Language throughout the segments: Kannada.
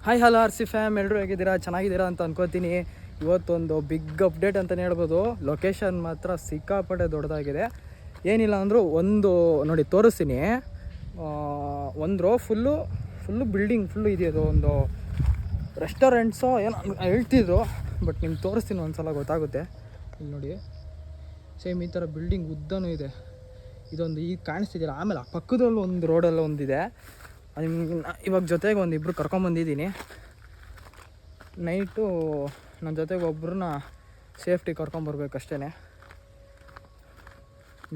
Hi hello R C fam, ಎಲ್ಲರೂ ಹೇಗಿದ್ದೀರಾ? ಚೆನ್ನಾಗಿದ್ದೀರಾ ಅಂತ ಅನ್ಕೋತೀನಿ. ಇವತ್ತೊಂದು ಬಿಗ್ ಅಪ್ಡೇಟ್ ಅಂತಲೇ ಹೇಳ್ಬೋದು. ಲೊಕೇಶನ್ ಮಾತ್ರ ಸಿಕ್ಕಾಪಟ್ಟೆ ದೊಡ್ಡದಾಗಿದೆ. ಏನಿಲ್ಲ ಅಂದರೂ ಒಂದು ನೋಡಿ ತೋರಿಸ್ತೀನಿ. ಒಂದು ರೋ ಫುಲ್ಲು ಬಿಲ್ಡಿಂಗ್ ಫುಲ್ಲು ಇದೆಯದು. ಒಂದು ರೆಸ್ಟೋರೆಂಟ್ಸೋ ಏನೋ ಹೇಳ್ತಿದ್ರು, ಬಟ್ ನಿಮ್ಗೆ ತೋರಿಸ್ತೀನಿ ಒಂದು ಸಲ ಗೊತ್ತಾಗುತ್ತೆ. ಇಲ್ಲಿ ನೋಡಿ, ಸೇಮ್ ಈ ಥರ ಬಿಲ್ಡಿಂಗ್ ಉದ್ದನೂ ಇದೆ. ಇದೊಂದು ಈಗ ಕಾಣಿಸ್ತಿದ್ದೀರ. ಆಮೇಲೆ ಆ ಪಕ್ಕದಲ್ಲಿ ಒಂದು ರೋಡಲ್ಲಿ ಒಂದಿದೆ. ಇವಾಗ ಜೊತೆಗೆ ಒಂದಿಬ್ಬರು ಕರ್ಕೊಂಬಂದಿದ್ದೀನಿ. ನೈಟು ನನ್ನ ಜೊತೆಗೆ ಒಬ್ಬರನ್ನ ಸೇಫ್ಟಿ ಕರ್ಕೊಂಬರ್ಬೇಕಷ್ಟೇ.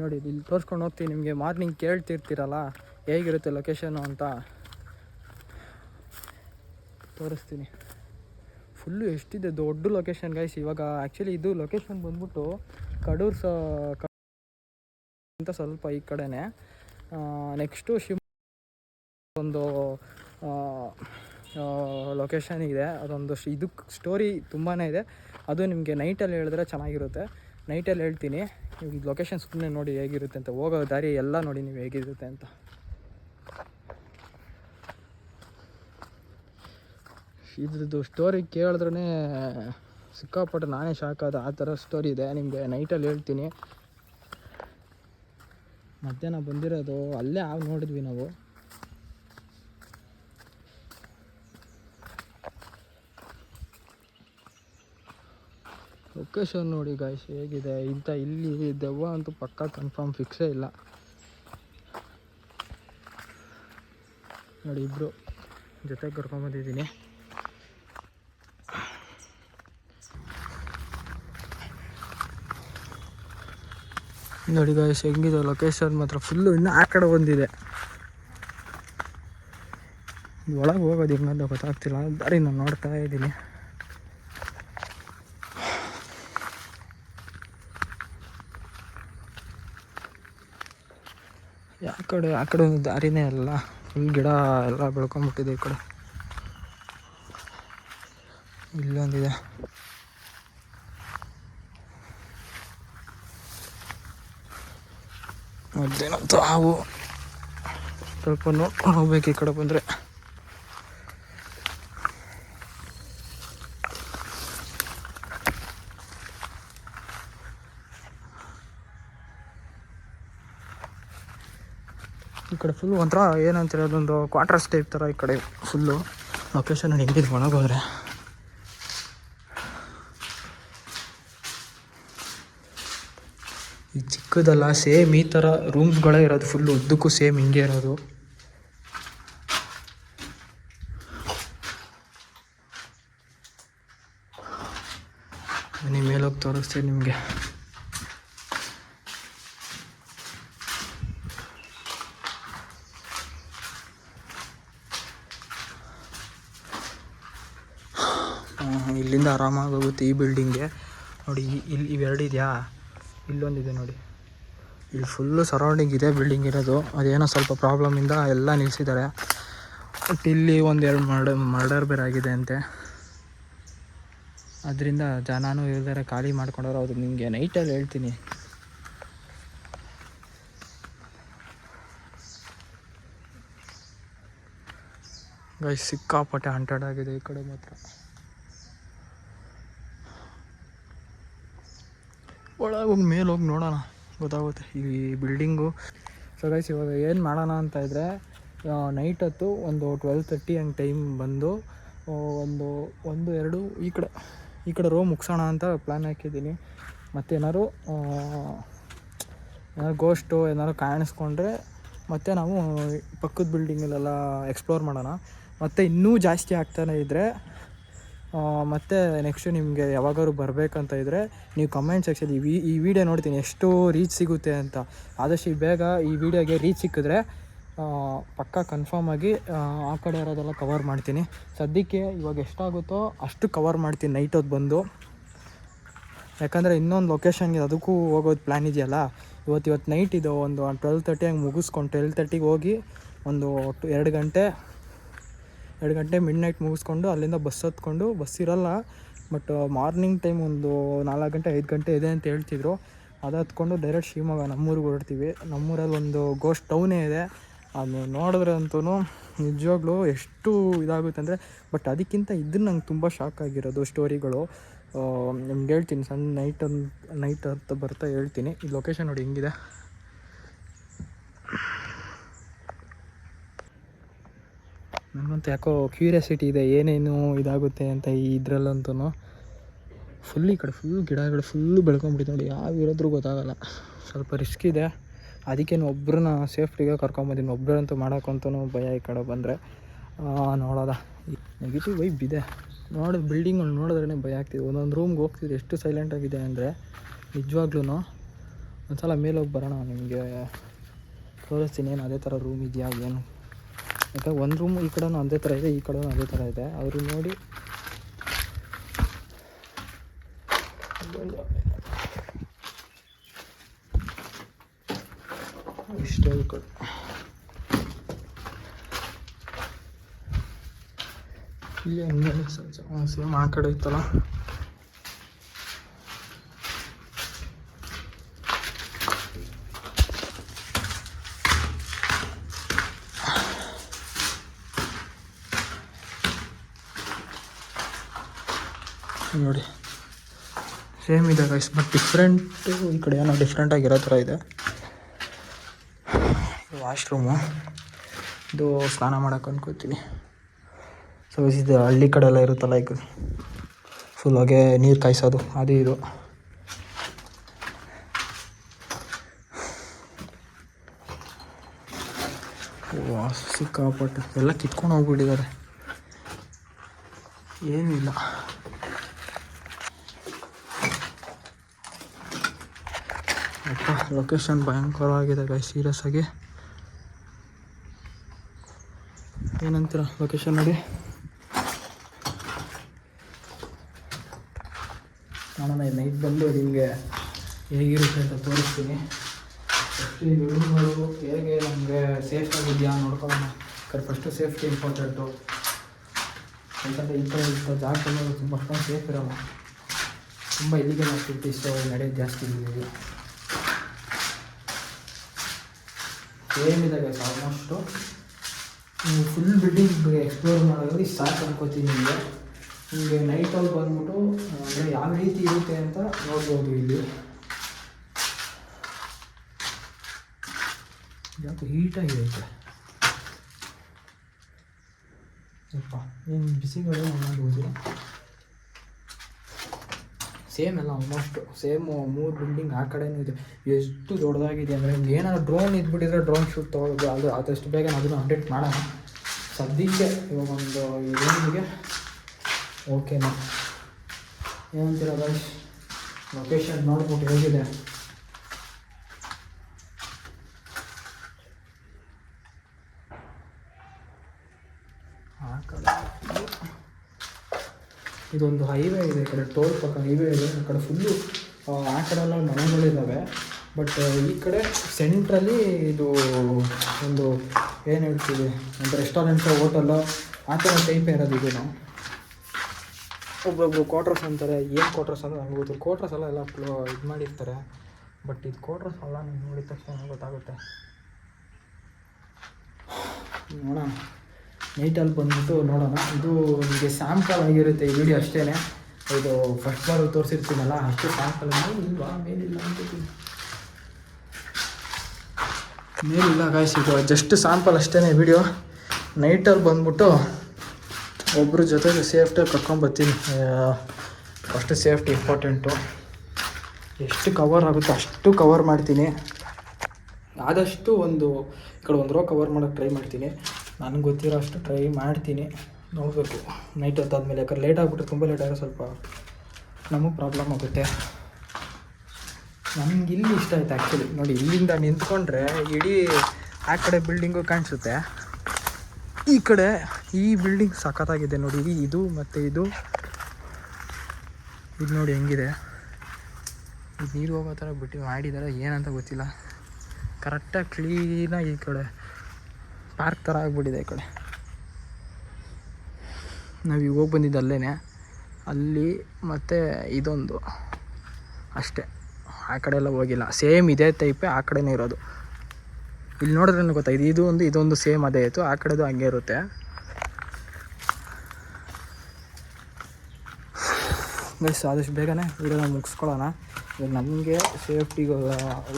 ನೋಡಿ ಇಲ್ಲಿ ತೋರಿಸ್ಕೊಂಡು ಹೋಗ್ತೀನಿ ನಿಮಗೆ. ಮಾರ್ನಿಂಗ್ ಕೇಳ್ತಿರ್ತೀರಲ್ಲ ಹೇಗಿರುತ್ತೆ ಲೊಕೇಶನು ಅಂತ, ತೋರಿಸ್ತೀನಿ. ಫುಲ್ಲು ಎಷ್ಟಿದೆ ದೊಡ್ಡ ಲೊಕೇಶನ್ ಗೈಸ್. ಇವಾಗ ಆ್ಯಕ್ಚುಲಿ ಇದು ಲೊಕೇಶನ್ ಬಂದ್ಬಿಟ್ಟು ಕಡೂರು ಅಂತ ಸ್ವಲ್ಪ ಈ ಕಡೆನೇ. ನೆಕ್ಸ್ಟು ಒಂದು ಲೊಕೇಶನ್ ಇದೆ. ಅದೊಂದು ಇದಕ್ಕೆ ಸ್ಟೋರಿ ತುಂಬಾ ಇದೆ. ಅದು ನಿಮಗೆ ನೈಟಲ್ಲಿ ಹೇಳಿದ್ರೆ ಚೆನ್ನಾಗಿರುತ್ತೆ. ನೈಟಲ್ಲಿ ಹೇಳ್ತೀನಿ. ಈ ಲೊಕೇಶನ್ ಸುಮ್ಮನೆ ನೋಡಿ ಹೇಗಿರುತ್ತೆ ಅಂತ, ಹೋಗೋ ದಾರಿ ಎಲ್ಲ ನೋಡಿ ನೀವು ಹೇಗಿರುತ್ತೆ ಅಂತ. ಇದ್ರದ್ದು ಸ್ಟೋರಿ ಕೇಳಿದ್ರೇ ಸಿಕ್ಕಾಪಟ್ಟೆ ನಾನೇ ಶಾಕ್ ಆದ. ಆ ಥರ ಸ್ಟೋರಿ ಇದೆ. ನಿಮಗೆ ನೈಟಲ್ಲಿ ಹೇಳ್ತೀನಿ. ಮಧ್ಯಾಹ್ನ ಬಂದಿರೋದು ಅಲ್ಲೇ ನೋಡಿದ್ವಿ ನಾವು. ಲೊಕೇಶನ್ ನೋಡಿ ಗಾಯ್ಸ್ ಹೇಗಿದೆ ಇಂಥ. ಇಲ್ಲಿ ದೆವ್ವ ಅಂತೂ ಪಕ್ಕಾ ಕನ್ಫರ್ಮ್ ಫಿಕ್ಸೇ ಇಲ್ಲ. ನೋಡಿ ಇಬ್ಬರು ಜೊತೆಗೆ ಕರ್ಕೊಂಬಂದಿದ್ದೀನಿ. ನೋಡಿ ಗಾಯ್ಸ್ ಹೆಂಗಿದೆ ಲೊಕೇಶನ್ ಮಾತ್ರ. ಫುಲ್ಲು ಇನ್ನೂ ಆ ಕಡೆ ಬಂದಿದೆ. ಒಳಗೆ ಹೋಗೋದು ಹೆಂಗಂತ ಗೊತ್ತಾಗ್ತಿಲ್ಲ. ದಾರಿ ನಾನು ನೋಡ್ತಾ ಇದ್ದೀನಿ. ಆ ಕಡೆ ಒಂದು ದಾರಿನೇ ಅಲ್ಲ, ಫುಲ್ ಗಿಡ ಎಲ್ಲ ಬೆಳ್ಕೊಂಬಿಟ್ಟಿದೆ. ಈ ಕಡೆ ಇಲ್ಲೊಂದಿದೆ. ಮತ್ತೇನಂತ ಹಾವು ಸ್ವಲ್ಪ ನೋಡ್ಕೊಂಡು ಹೋಗ್ಬೇಕು ಈ ಕಡೆ ಬಂದರೆ. ಈ ಕಡೆ ಫುಲ್ಲು ಒಂಥರ ಏನಂತಾರೆ, ಅದೊಂದು ಕ್ವಾರ್ಟರ್ಸ್ ಟೈಪ್ ಥರ. ಈ ಕಡೆ ಫುಲ್ಲು ಲೊಕೇಶನ್ ಹೆಂಗಿದೆ ಒಳಗೆ ಹೋದರೆ. ಈ ಚಿಕ್ಕದಲ್ಲ, ಸೇಮ್ ಈ ಥರ ರೂಮ್ಸ್ಗಳೇ ಇರೋದು. ಫುಲ್ಲು ಉದ್ದಕ್ಕೂ ಸೇಮ್ ಹಿಂಗೆ ಇರೋದು. ನಿಮ್ಮ ಮೇಲೋಗಿ ತೋರಿಸ್ತೀನಿ ನಿಮಗೆ. ಇಲ್ಲಿಂದ ಆರಾಮಾಗಿ ಹೋಗುತ್ತೆ ಈ ಬಿಲ್ಡಿಂಗ್ಗೆ. ನೋಡಿ ಇಲ್ಲಿ ಇವೆರಡು ಇದೆಯಾ, ಇಲ್ಲೊಂದಿದೆ ನೋಡಿ. ಇಲ್ಲಿ ಫುಲ್ಲು ಸರೌಂಡಿಂಗ್ ಇದೆ ಬಿಲ್ಡಿಂಗ್ ಇರೋದು. ಅದೇನೋ ಸ್ವಲ್ಪ ಪ್ರಾಬ್ಲಮಿಂದ ಎಲ್ಲ ನಿಲ್ಲಿಸಿದ್ದಾರೆ. ಬಟ್ ಇಲ್ಲಿ ಒಂದೆರಡು ಮರ್ಡರ್ ಬೇರೆ ಆಗಿದೆ ಅಂತೆ. ಅದರಿಂದ ಜನನೂ ಇಲ್ದಾರೆ ಖಾಲಿ ಮಾಡ್ಕೊಂಡವ್ರು. ಅದು ನಿಮಗೆ ನೈಟಲ್ಲಿ ಹೇಳ್ತೀನಿ. ಗೈಸ್ ಸಿಕ್ಕಾಪಟ್ಟೆ ಹಂಟೆಡ್ ಆಗಿದೆ ಈ ಕಡೆ ಮಾತ್ರ. ಒಳಗೆ ಹೋಗಿ ಮೇಲೆ ಹೋಗಿ ನೋಡೋಣ, ಗೊತ್ತಾಗುತ್ತೆ ಈ ಬಿಲ್ಡಿಂಗು. ಸೊ ಗೈಸ್ ಇವಾಗ ಏನು ಮಾಡೋಣ ಅಂತ ಇದ್ದರೆ, ನೈಟ್ ಹೊತ್ತು ಒಂದು 12:30 ಹಂಗೆ ಟೈಮ್ ಬಂದು ಒಂದು ಎರಡು ಈ ಕಡೆ ರೋ ಮುಗಿಸೋಣ ಅಂತ ಪ್ಲ್ಯಾನ್ ಹಾಕಿದ್ದೀನಿ. ಮತ್ತು ಏನಾದ್ರು ಗೋಸ್ಟು ಏನಾದ್ರು ಕಾಣಿಸ್ಕೊಂಡ್ರೆ ಮತ್ತೆ ನಾವು ಪಕ್ಕದ ಬಿಲ್ಡಿಂಗಲ್ಲೆಲ್ಲ ಎಕ್ಸ್ಪ್ಲೋರ್ ಮಾಡೋಣ. ಮತ್ತು ಇನ್ನೂ ಜಾಸ್ತಿ ಆಗ್ತಾನೆ ಇದ್ದರೆ ಮತ್ತು ನೆಕ್ಸ್ಟು ನಿಮಗೆ ಯಾವಾಗಾದ್ರು ಬರಬೇಕಂತ ಇದ್ದರೆ ನೀವು ಕಮೆಂಟ್ ಸೆಕ್ಷನ್ ಈ ವಿಡಿಯೋ ನೋಡ್ತೀನಿ ಎಷ್ಟು ರೀಚ್ ಸಿಗುತ್ತೆ ಅಂತ. ಆದಷ್ಟು ಬೇಗ ಈ ವಿಡಿಯೋಗೆ ರೀಚ್ ಸಿಕ್ಕಿದ್ರೆ ಪಕ್ಕಾ ಕನ್ಫರ್ಮ್ ಆಗಿ ಆ ಕಡೆ ಇರೋದೆಲ್ಲ ಕವರ್ ಮಾಡ್ತೀನಿ. ಸದ್ಯಕ್ಕೆ ಇವಾಗ ಎಷ್ಟಾಗುತ್ತೋ ಅಷ್ಟು ಕವರ್ ಮಾಡ್ತೀನಿ ನೈಟ್ ಹೊತ್ತು ಬಂದು. ಯಾಕಂದರೆ ಇನ್ನೊಂದು ಲೊಕೇಶನ್ಗೆ ಅದಕ್ಕೂ ಹೋಗೋದು ಪ್ಲ್ಯಾನ್ ಇದೆಯಲ್ಲ. ಇವತ್ತು ನೈಟ್ ಇದು ಒಂದು 12:30 ಹಂಗೆ ಮುಗಿಸ್ಕೊಂಡು 12:30ಗೆ ಹೋಗಿ ಒಂದು 2 ಗಂಟೆ ಮಿಡ್ ನೈಟ್ ಮುಗಿಸ್ಕೊಂಡು ಅಲ್ಲಿಂದ ಬಸ್ ಹತ್ಕೊಂಡು, ಬಸ್ ಇರೋಲ್ಲ ಬಟ್ ಮಾರ್ನಿಂಗ್ ಟೈಮ್ ಒಂದು 4 ಗಂಟೆ 5 ಗಂಟೆ ಇದೆ ಅಂತ ಹೇಳ್ತಿದ್ರು. ಅದು ಹತ್ಕೊಂಡು ಡೈರೆಕ್ಟ್ ಶಿವಮೊಗ್ಗ ನಮ್ಮೂರಿಗೆ ಹೊರಡ್ತೀವಿ. ನಮ್ಮೂರಲ್ಲಿ ಒಂದು ಗೋಸ್ಟ್ ಟೌನೇ ಇದೆ. ಅದು ನೋಡಿದ್ರೆ ಅಂತೂ ನಿಜವಾಗ್ಲೂ ಎಷ್ಟು ಇದಾಗುತ್ತೆ ಅಂದರೆ, ಬಟ್ ಅದಕ್ಕಿಂತ ಇದನ್ನು ನಂಗೆ ತುಂಬ ಶಾಕ್ ಆಗಿರೋದು ಸ್ಟೋರಿಗಳು. ನಿಮ್ಗೆ ಹೇಳ್ತೀನಿ, ನೈಟ್ ಅಂತ ಬರ್ತಾ ಹೇಳ್ತೀನಿ. ಈ ಲೊಕೇಶನ್ ನೋಡಿ ಹೆಂಗಿದೆ. ನನಗಂತೂ ಯಾಕೋ ಕ್ಯೂರಿಯಾಸಿಟಿ ಇದೆ ಏನೇನು ಇದಾಗುತ್ತೆ ಅಂತ ಇದರಲ್ಲಂತೂ. ಫುಲ್ ಈ ಕಡೆ ಫುಲ್ ಗಿಡಗಳು ಫುಲ್ಲು ಬೆಳ್ಕೊಂಬಿಟ್ಟಿದೆ ನೋಡಿ, ಯಾವ ಇರೋದ್ರೂ ಗೊತ್ತಾಗಲ್ಲ. ಸ್ವಲ್ಪ ರಿಸ್ಕ್ ಇದೆ, ಅದಕ್ಕೇನು ಒಬ್ಬರನ್ನ ಸೇಫ್ಟಿಗೆ ಕರ್ಕೊಂಬಂದಿನಿ. ಒಬ್ಬರಂತೂ ಮಾಡೋಕ್ಕಂತೂ ಭಯ ಈ ಕಡೆ ಬಂದರೆ. ನೋಡೋದ ನೆಗೆಟಿವ್ ವೈಬ್ ಇದೆ. ಬಿಲ್ಡಿಂಗ್ಗಳು ನೋಡಿದ್ರೇ ಭಯ ಆಗ್ತಿದೆ. ಒಂದೊಂದು ರೂಮ್ಗೆ ಹೋಗ್ತಿದ್ರೆ ಎಷ್ಟು ಸೈಲೆಂಟಾಗಿದೆ ಅಂದರೆ ನಿಜವಾಗ್ಲೂ. ಒಂದು ಸಲ ಮೇಲೆ ಹೋಗಿ ಬರೋಣ, ನಿಮಗೆ ತೋರಿಸ್ತೀನಿ ಏನು ಅದೇ ಥರ ರೂಮ್ ಇದೆಯಾ ಏನು. ಮತ್ತು ಒಂದು ರೂಮು ಈ ಕಡೆನೂ ಅದೇ ಥರ ಇದೆ, ಈ ಕಡೆನೂ ಅದೇ ಥರ ಇದೆ. ಅವರು ನೋಡಿ ಇಷ್ಟೇ. ಈ ಕಡೆ ಇಲ್ಲಿ ಹಂಗೆ ಸೇಮ್ ಆ ಕಡೆ ಇತ್ತಲ್ಲ. ನೋಡಿ ಸೇಮ್ ಇದೆ ಗೈಸ್, ಬಟ್ ಡಿಫ್ರೆಂಟು. ಈ ಕಡೆ ಏನೋ ಡಿಫ್ರೆಂಟಾಗಿರೋ ಥರ ಇದೆ. ವಾಶ್ರೂಮು ಇದು ಸ್ನಾನ ಮಾಡೋಕೆ ಅನ್ಕೋತೀವಿ. ಸೊ ಇದು ಹಳ್ಳಿ ಕಡೆ ಎಲ್ಲ ಇರುತ್ತಲ್ಲ, ಈಗ ಫುಲ್ ಹೊಗೆ ನೀರು ಕಾಯಿಸೋದು ಅದು ಇದು. ಸಿಕ್ಕಾಪಟ್ಟು ಎಲ್ಲ ಕಿತ್ಕೊಂಡು ಹೋಗ್ಬಿಟ್ಟಿದ್ದಾರೆ, ಏನಿಲ್ಲ. ಲೊಕೇಶನ್ ಭಯಂಕರವಾಗಿದೆ ಗೈಸ್, ಸೀರಿಯಸ್ ಆಗಿ. ಏನಂತೀರ ಲೊಕೇಶನ್ ನೋಡಿ. ನಾನು ನೈಟ್ ಬಂದು ನಿಮಗೆ ಹೇಗಿರುತ್ತೆ ಅಂತ ತೋರಿಸ್ತೀನಿ. ಫಸ್ಟು ಈ ರೂಮ್ಗಳು ಹೇಗೆ ನಮಗೆ ಸೇಫಾಗಿದೆಯಾ ನೋಡ್ಕೊಳ್ಳೋಣ. First safety important. ಯಾಕಂದರೆ ಈ ಥರ ಜಾಗದಲ್ಲಿ ತುಂಬ ಅಷ್ಟೊಂದು ಸೇಫ್ ಇರೋಲ್ಲ. ತುಂಬ ಇಲ್ಲಿಗಲ್ ಆಕ್ಟಿವಿಟೀಸ್ ನಡೆಯೋದು ಜಾಸ್ತಿ ಇದೆ. ಏನಿದೆ ಗೈಸ್, ಆಲ್ಮೋಸ್ಟು ನೀವು ಫುಲ್ ಬಿಲ್ಡಿಂಗ್ ಎಕ್ಸ್ಪ್ಲೋರ್ ಮಾಡೋದ್ರಲ್ಲಿ ಸಾಕು ಅನ್ಕೋತೀನಿ. ನಿಮಗೆ ನೈಟಲ್ಲಿ ಬಂದ್ಬಿಟ್ಟು ಅಂದರೆ ಯಾವ ರೀತಿ ಇರುತ್ತೆ ಅಂತ ನೋಡ್ಬೋದು. ಇಲ್ಲಿ ಯಾಕೆ ಹೀಟಾಗಿದೆ ಸ್ವಲ್ಪ, ಏನು ಬಿಸಿಗಳು ಅನ್ನೋದು ಹೋಗಿಲ್ಲ. ಸೇಮ್ ಎಲ್ಲ ಆಲ್ಮೋಸ್ಟ್ ಸೇಮು 3 ಬಿಲ್ಡಿಂಗ್ ಆ ಕಡೆಯೂ ಇದೆ. ಎಷ್ಟು ದೊಡ್ಡದಾಗಿದೆ ಅಂದರೆ, ನಿಮ್ಗೆ ಏನಾದ್ರು ಡ್ರೋನ್ ಇದ್ಬಿಟ್ಟಿದ್ರೆ ಡ್ರೋನ್ ಶೂಟ್ ತೊಗೊಳ್ಳೋದು, ಅದು ಆದಷ್ಟು ಬೇಗ ಅದನ್ನು ಅಪ್ಡೇಟ್ ಮಾಡೋಣ. ಸದ್ಯಕ್ಕೆ ಇವಾಗ ಒಂದು ಈ ರೂಮಿಗೆ ಓಕೆನಾ, ಏನಂತೀರ ಗೈಸ್? ಲೊಕೇಶನ್ ನೋಡ್ಬಿಟ್ಟು ಹೇಗಿದೆ. ಆ ಕಡೆ ಇದೊಂದು ಹೈವೇ ಇದೆ, ಈ ಕಡೆ ಟೋಲ್ ಪಕ್ಕ ಹೈವೇ ಇದೆ. ಈ ಕಡೆ ಫುಲ್ಲು ಆ ಕಡೆಲ್ಲ ಮನೆಗಳಿದ್ದಾವೆ. ಬಟ್ ಈ ಕಡೆ ಸೆಂಟ್ರಲ್ಲಿ ಇದು ಒಂದು ಏನು ಹೇಳ್ತೀವಿ, ಒಂದು ರೆಸ್ಟೋರೆಂಟು ಹೋಟೆಲ್ಲು ಆ ಥರ ಟೈಪ್ ಇರೋದು. ಇದು ನಾವು ಒಬ್ಬೊಬ್ಬರು ಕ್ವಾರ್ಟರ್ಸ್ ಅಂತಾರೆ. ಏನು ಕ್ವಾರ್ಟರ್ಸ್ ಅಂದರೆ ನನಗೆ ಗೊತ್ತು. ಕ್ವಾರ್ಟರ್ಸ್ ಎಲ್ಲ ಇದು ಮಾಡಿರ್ತಾರೆ, ಬಟ್ ಇದು ಕ್ವಾರ್ಟರ್ಸ್ ಅಲ್ಲ. ನೀವು ನೋಡಿದ ತಕ್ಷಣ ಗೊತ್ತಾಗುತ್ತೆ. ನೋಡೋಣ, ನೈಟಲ್ಲಿ ಬಂದ್ಬಿಟ್ಟು ನೋಡೋಣ. ಇದು ನಿಮಗೆ ಸ್ಯಾಂಪಲ್ ಆಗಿರುತ್ತೆ ಈ ವಿಡಿಯೋ ಅಷ್ಟೇ. ಇದು ಫಸ್ಟ್ ಬಾರ್ ತೋರಿಸಿರ್ತೀನಲ್ಲ, ಅಷ್ಟು ಸ್ಯಾಂಪಲ್ ಇಲ್ವಾ, ಮೇಲಿಲ್ಲ ಅಂತೀನಿ. ಮೇಲಿಲ್ಲ ಗಾಯ್ಸ್, ಇದು ಜಸ್ಟ್ ಸ್ಯಾಂಪಲ್ ಅಷ್ಟೇ ವಿಡಿಯೋ. ನೈಟಲ್ಲಿ ಬಂದ್ಬಿಟ್ಟು ಒಬ್ಬರ ಜೊತೆಗೆ ಸೇಫ್ಟಿಯಾಗಿ ಕರ್ಕೊಂಬರ್ತೀನಿ. First safety important. ಎಷ್ಟು ಕವರ್ ಆಗುತ್ತೋ ಅಷ್ಟು ಕವರ್ ಮಾಡ್ತೀನಿ. ಆದಷ್ಟು ಒಂದು ಈ ಕಡೆ ಒಂದು ರೋ ಕವರ್ ಮಾಡೋಕ್ಕೆ ಟ್ರೈ ಮಾಡ್ತೀನಿ. ನನಗೆ ಗೊತ್ತಿರೋ ಅಷ್ಟು ಟ್ರೈ ಮಾಡ್ತೀನಿ. ನೋಡಬೇಕು ನೈಟ್ ಹೊತ್ತಾದ್ಮೇಲೆ, ಯಾಕಂದ್ರೆ ಲೇಟ್ ಆಗಿಬಿಟ್ರೆ ತುಂಬ ಲೇಟ್ ಆದರೆ ಸ್ವಲ್ಪ ನಮಗೆ ಪ್ರಾಬ್ಲಮ್ ಆಗುತ್ತೆ. ನನಗೆ ಇಲ್ಲಿ ಇಷ್ಟ ಆಯ್ತು ಆ್ಯಕ್ಚುಲಿ. ನೋಡಿ, ಇಲ್ಲಿಂದ ನಿಂತ್ಕೊಂಡ್ರೆ ಇಡೀ ಆ ಕಡೆ ಬಿಲ್ಡಿಂಗು ಕಾಣಿಸುತ್ತೆ. ಈ ಕಡೆ ಈ ಬಿಲ್ಡಿಂಗ್ ಸಖತ್ತಾಗಿದೆ ನೋಡಿ. ಇದು ಮತ್ತು ಇದು ನೋಡಿ ಹೆಂಗಿದೆ. ಇದು ನೀರು ಹೋಗೋ ಥರ ಬಿಟ್ಟು ಮಾಡಿದ್ದಾರೆ, ಏನಂತ ಗೊತ್ತಿಲ್ಲ. ಕರೆಕ್ಟಾಗಿ ಕ್ಲೀನಾಗಿ ಈ ಕಡೆ ಪಾರ್ಕ್ ಥರ ಆಗಿಬಿಟ್ಟಿದೆ. ಈ ಕಡೆ ನಾವು ಈಗ ಹೋಗಿ ಬಂದಿದ್ದು ಅಲ್ಲೇ, ಅಲ್ಲಿ ಮತ್ತು ಇದೊಂದು ಅಷ್ಟೇ. ಆ ಕಡೆ ಎಲ್ಲ ಹೋಗಿಲ್ಲ. ಸೇಮ್ ಇದೇ ಟೈಪೇ ಆ ಕಡೆನೇ ಇರೋದು. ಇಲ್ಲಿ ನೋಡಿದ್ರೆ ಗೊತ್ತಾಯ್ತು, ಇದೊಂದು ಸೇಮ್ ಅದೇ ಇತ್ತು, ಆ ಕಡೆದು ಹಂಗೆ ಇರುತ್ತೆ. ಗೈಸ್ ಆದಷ್ಟು ಬೇಗನೆ ವಿಡಿಯೋನ ಮುಗಿಸ್ಕೊಳ್ಳೋಣ. ಇವಾಗ ನನಗೆ ಸೇಫ್ಟಿಗಳು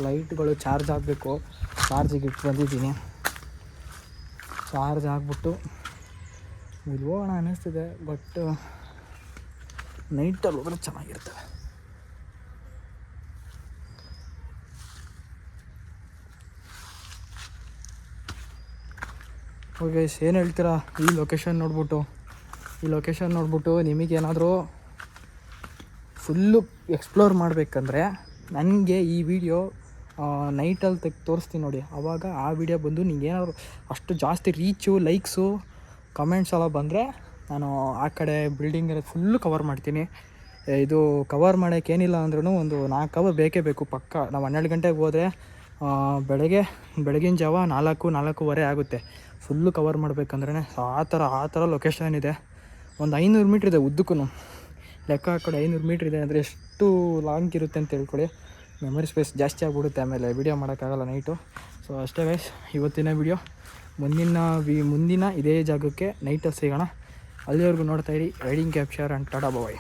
ಲೈಟ್ಗಳು ಚಾರ್ಜ್ ಆಗಬೇಕು, ಚಾರ್ಜಿಗೆ ಇಟ್ಟು ಬಂದಿದ್ದೀನಿ. ಚಾರ್ಜ್ ಆಗಿಬಿಟ್ಟು ಇಲ್ಲಿ ಹೋಗೋಣ ಅನ್ನಿಸ್ತಿದೆ, ಬಟ್ ನೈಟಲ್ಲಿ ಹೋದ್ರೆ ಚೆನ್ನಾಗಿರ್ತದೆ. ಓಕೆ ಏನು ಹೇಳ್ತೀರಾ ಈ ಲೊಕೇಶನ್ ನೋಡ್ಬಿಟ್ಟು ನಿಮಗೇನಾದರೂ ಫುಲ್ಲು ಎಕ್ಸ್ಪ್ಲೋರ್ ಮಾಡಬೇಕಂದ್ರೆ ನನಗೆ ಈ ವಿಡಿಯೋ ನೈಟಲ್ಲಿ ತೋರಿಸ್ತೀನಿ ನೋಡಿ. ಆವಾಗ ಆ ವಿಡಿಯೋ ಬಂದು ನಿಮಗೇನಾದ್ರು ಅಷ್ಟು ಜಾಸ್ತಿ ರೀಚು, ಲೈಕ್ಸು, ಕಮೆಂಟ್ಸ್ ಎಲ್ಲ ಬಂದರೆ ನಾನು ಆ ಕಡೆ ಬಿಲ್ಡಿಂಗ್ ಫುಲ್ಲು ಕವರ್ ಮಾಡ್ತೀನಿ. ಇದು ಕವರ್ ಮಾಡೋಕ್ಕೇನಿಲ್ಲ ಅಂದ್ರೂ ಒಂದು 4 ಅವರ್ ಬೇಕೇ ಬೇಕು ಪಕ್ಕ. ನಾವು 12 ಗಂಟೆಗೆ ಹೋದರೆ ಬೆಳಗಿನ ಜಾವ 4-4:15 ಆಗುತ್ತೆ ಫುಲ್ಲು ಕವರ್ ಮಾಡಬೇಕಂದ್ರೆ. ಆ ಥರ ಲೊಕೇಶನ್ ಇದೆ. ಒಂದು 500 ಮೀಟ್ರ್ ಇದೆ ಉದ್ದಕ್ಕೂ, ಲೆಕ್ಕ ಹಾಕ್ಕೊಳ್ಳಿ 500 ಮೀಟ್ರ್ ಇದೆ ಅಂದರೆ ಎಷ್ಟು ಲಾಂಗ್ ಇರುತ್ತೆ ಅಂತ ಹೇಳ್ಕೊಳ್ಳಿ. ಮೆಮೊರಿ ಸ್ಪೇಸ್ ಜಾಸ್ತಿ ಆಗಿಬಿಡುತ್ತೆ, ಆಮೇಲೆ ವಿಡಿಯೋ ಮಾಡೋಕ್ಕಾಗಲ್ಲ ನೈಟು. ಸೊ ಅಷ್ಟೇ ಗೈಸ್ ಇವತ್ತಿನ ವಿಡಿಯೋ. ಮುಂದಿನ ಇದೇ ಜಾಗಕ್ಕೆ ನೈಟಲ್ಲಿ ಸಿಗೋಣ. ಅಲ್ಲಿವರೆಗೂ ನೋಡ್ತಾಯಿರಿ riding capture and tata bye.